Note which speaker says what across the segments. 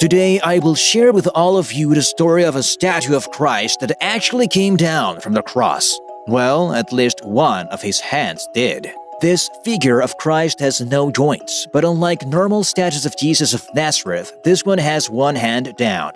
Speaker 1: Today, I will share with all of you the story of a statue of Christ that actually came down from the cross. Well, at least one of his hands did. This figure of Christ has no joints, but unlike normal statues of Jesus of Nazareth, this one has one hand down,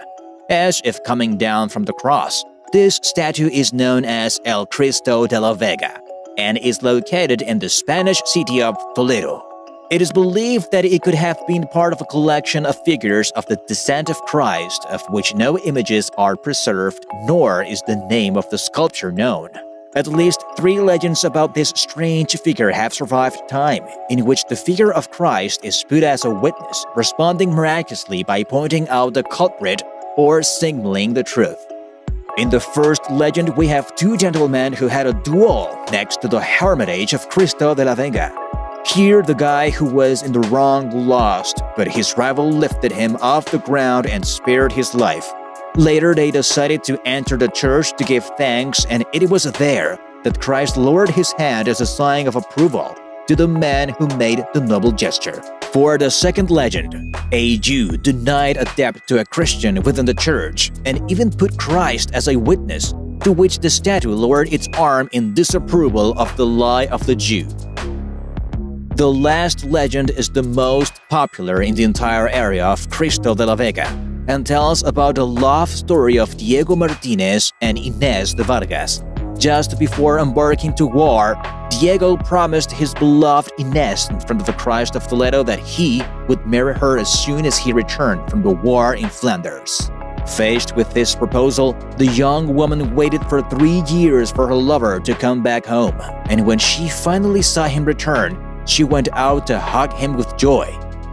Speaker 1: as if coming down from the cross. This statue is known as El Cristo de la Vega and is located in the Spanish city of Toledo. It is believed that it could have been part of a collection of figures of the descent of Christ, of which no images are preserved, nor is the name of the sculpture known. At least 3 legends about this strange figure have survived time, in which the figure of Christ is put as a witness, responding miraculously by pointing out the culprit or signaling the truth. In the first legend, we have 2 gentlemen who had a duel next to the Hermitage of Cristo de la Vega. Here, the guy who was in the wrong lost, but his rival lifted him off the ground and spared his life. Later, they decided to enter the church to give thanks, and it was there that Christ lowered his hand as a sign of approval to the man who made the noble gesture. For the second legend, a Jew denied a debt to a Christian within the church and even put Christ as a witness, to which the statue lowered its arm in disapproval of the lie of the Jew. The last legend is the most popular in the entire area of Cristo de la Vega and tells about the love story of Diego Martinez and Inés de Vargas. Just before embarking to war, Diego promised his beloved Inés in front of the Christ of Toledo that he would marry her as soon as he returned from the war in Flanders. Faced with this proposal, the young woman waited for 3 years for her lover to come back home, and when she finally saw him return, she went out to hug him with joy.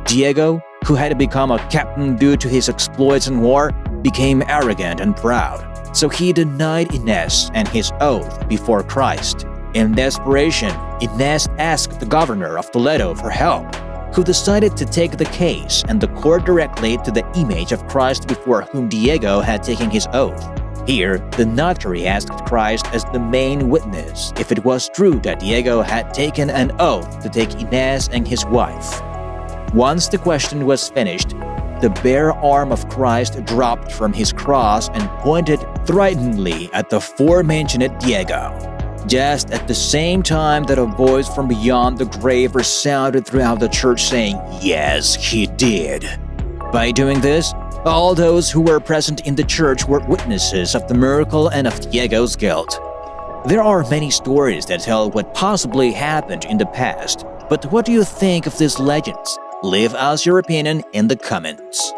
Speaker 1: Diego, who had become a captain due to his exploits in war, became arrogant and proud, so he denied Inés and his oath before Christ. In desperation, Inés asked the governor of Toledo for help, who decided to take the case and the court directly to the image of Christ before whom Diego had taken his oath. Here, the notary asked Christ as the main witness if it was true that Diego had taken an oath to take Inés and his wife. Once the question was finished, the bare arm of Christ dropped from his cross and pointed threateningly at the aforementioned Diego. Just at the same time that a voice from beyond the grave resounded throughout the church saying, "Yes, he did." By doing this, all those who were present in the church were witnesses of the miracle and of Diego's guilt. There are many stories that tell what possibly happened in the past, but what do you think of these legends? Leave us your opinion in the comments.